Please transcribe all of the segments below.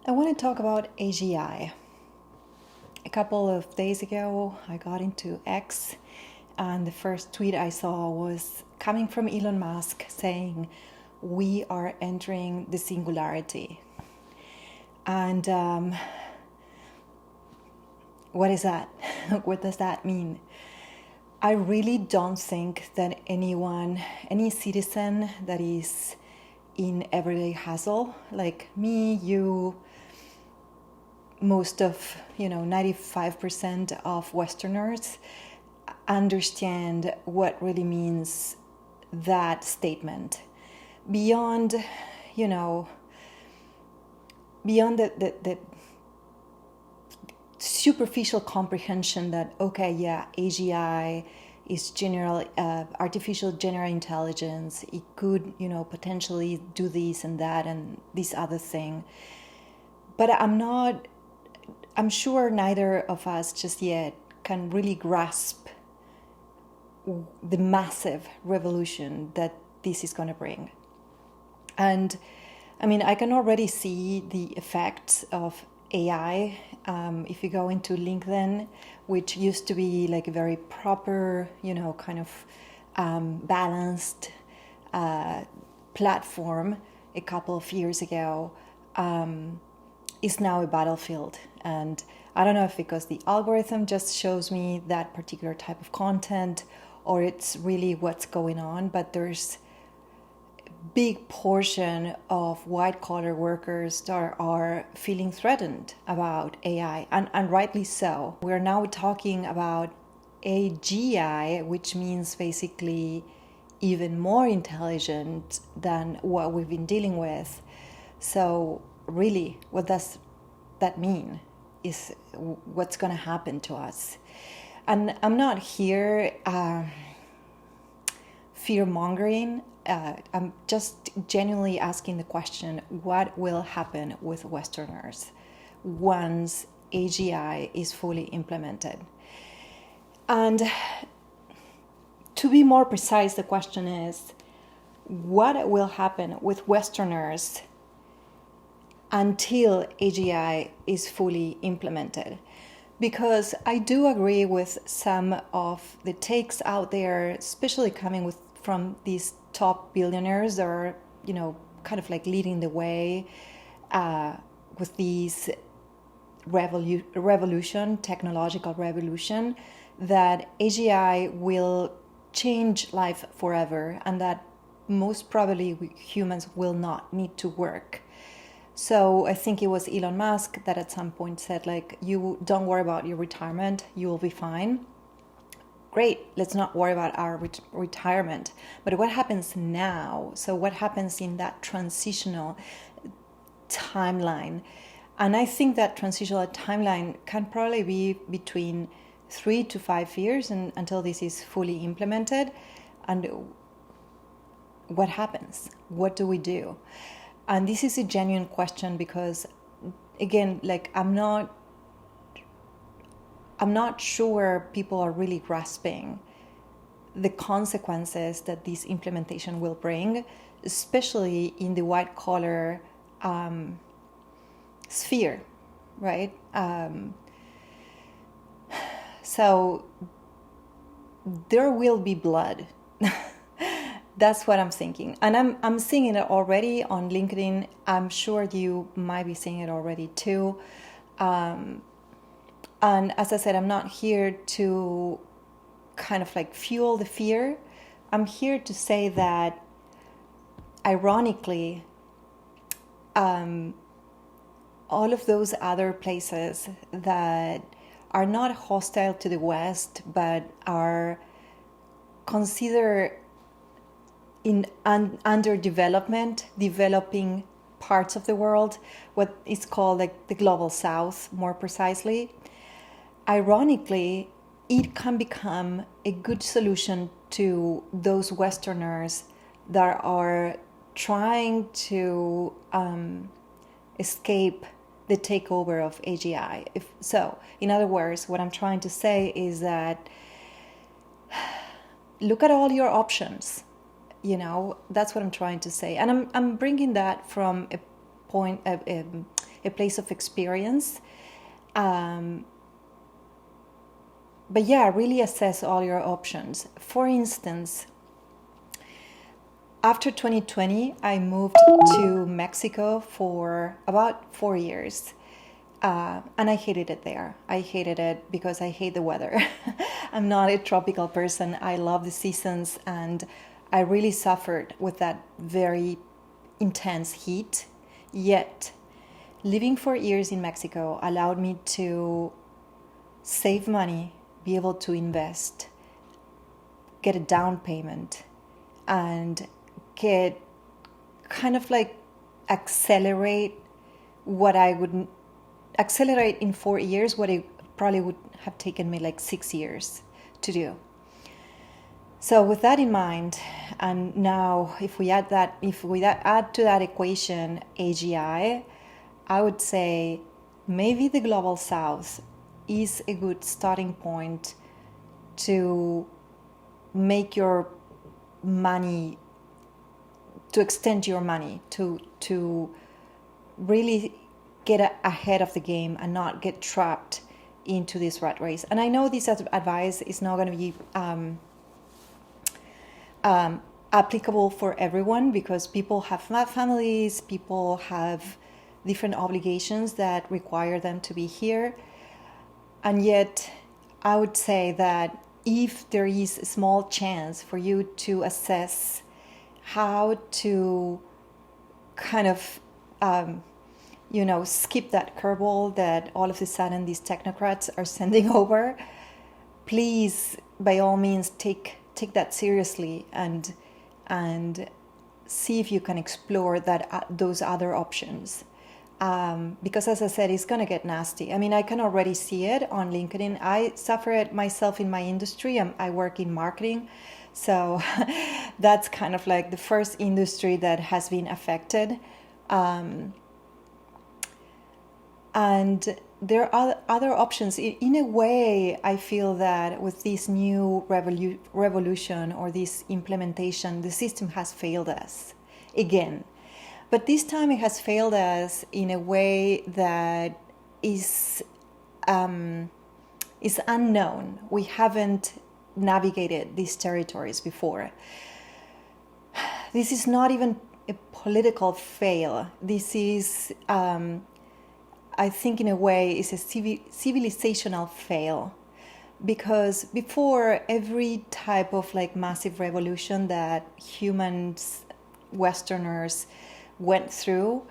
I want to talk about AGI. A couple of days ago, I got into X, and the first tweet I saw was coming from Elon Musk saying, "We are entering the singularity." And what is that? What does that mean? I really don't think that any citizen that is in everyday hustle, like me, you, most of 95% of Westerners understand what really means that statement beyond beyond the superficial comprehension that, okay, yeah, AGI is general artificial general intelligence. It could potentially do this and that and this other thing, but I'm sure neither of us just yet can really grasp the massive revolution that this is going to bring. And I mean, I can already see the effects of AI. If you go into LinkedIn, which used to be like a very proper, kind of balanced platform a couple of years ago, is now a battlefield. And I don't know if because the algorithm just shows me that particular type of content or it's really what's going on, but there's a big portion of white collar workers that are feeling threatened about AI, and rightly so. We're now talking about AGI, which means basically even more intelligent than what we've been dealing with. So really, what does that mean is what's going to happen to us. And I'm not here fear-mongering. I'm just genuinely asking the question, what will happen with Westerners once AGI is fully implemented? And to be more precise, the question is, what will happen with Westerners until AGI is fully implemented? Because I do agree with some of the takes out there, especially coming from these top billionaires that are, kind of like leading the way with these technological revolution, that AGI will change life forever and that most probably humans will not need to work. So I think it was Elon Musk that at some point said, like, you don't worry about your retirement, you will be fine. Great, let's not worry about our retirement. But what happens now? So what happens in that transitional timeline? And I think that transitional timeline can probably be between 3 to 5 years until this is fully implemented. And what happens? What do we do? And this is a genuine question because, again, like I'm not sure people are really grasping the consequences that this implementation will bring, especially in the white collar sphere, right? So there will be blood. That's what I'm thinking. And I'm seeing it already on LinkedIn. I'm sure you might be seeing it already too. And as I said, I'm not here to kind of like fuel the fear. I'm here to say that, ironically, all of those other places that are not hostile to the West, but are considered in developing parts of the world, what is called like the global South, more precisely. Ironically, it can become a good solution to those Westerners that are trying to escape the takeover of AGI. In other words, what I'm trying to say is that look at all your options. That's what I'm trying to say. And I'm bringing that from a a place of experience. But yeah, really assess all your options. For instance, after 2020, I moved to Mexico for about 4 years. And I hated it there. I hated it because I hate the weather. I'm not a tropical person. I love the seasons, and I really suffered with that very intense heat. Yet, living 4 years in Mexico allowed me to save money, be able to invest, get a down payment, and get kind of like accelerate what I would accelerate in 4 years, what it probably would have taken me like 6 years to do. So with that in mind, and now if we add to that equation AGI, I would say maybe the global south is a good starting point to make your money, to extend your money, to really get ahead of the game and not get trapped into this rat race. And I know this advice is not going to be applicable for everyone, because people have families, people have different obligations that require them to be here. And yet, I would say that if there is a small chance for you to assess how to kind of, skip that curveball that all of a sudden these technocrats are sending over, please, by all means, take that seriously and see if you can explore those other options. Because as I said, it's going to get nasty. I mean, I can already see it on LinkedIn. I suffer it myself in my industry. I work in marketing. So that's kind of like the first industry that has been affected. And there are other options. In a way, I feel that with this new revolution or this implementation, the system has failed us again. But this time it has failed us in a way that is unknown. We haven't navigated these territories before. This is not even a political fail. This is, I think in a way, is a civilizational fail. Because before, every type of like massive revolution that humans, Westerners, went through,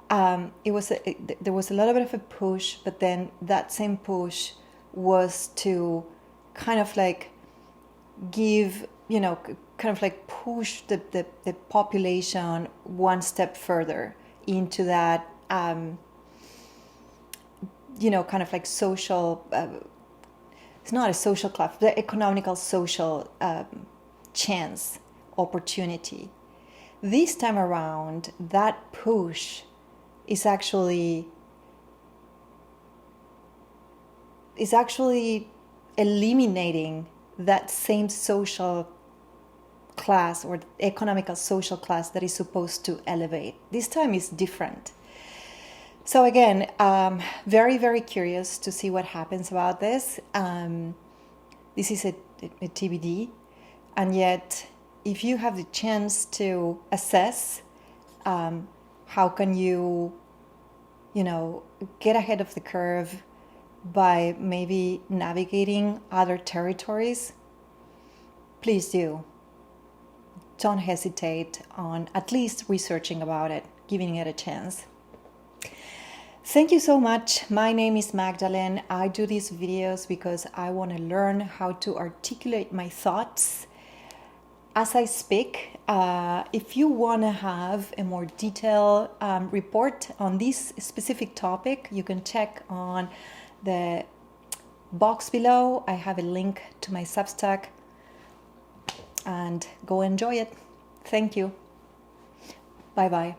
there was a lot of a push, but then that same push was to kind of like give, kind of like push the population one step further into that, kind of like social, it's not a social class, the economical social chance, opportunity. This time around, that push is actually eliminating that same social class or economical social class that is supposed to elevate. This time is different. So again, very, very curious to see what happens about this. This is a TBD, and yet if you have the chance to assess how can you get ahead of the curve by maybe navigating other territories, please do. Don't hesitate on at least researching about it, giving it a chance. Thank you so much. My name is Magdalene. I do these videos because I want to learn how to articulate my thoughts as I speak. If you want to have a more detailed report on this specific topic, you can check on the box below. I have a link to my Substack, and go enjoy it. Thank you. Bye-bye.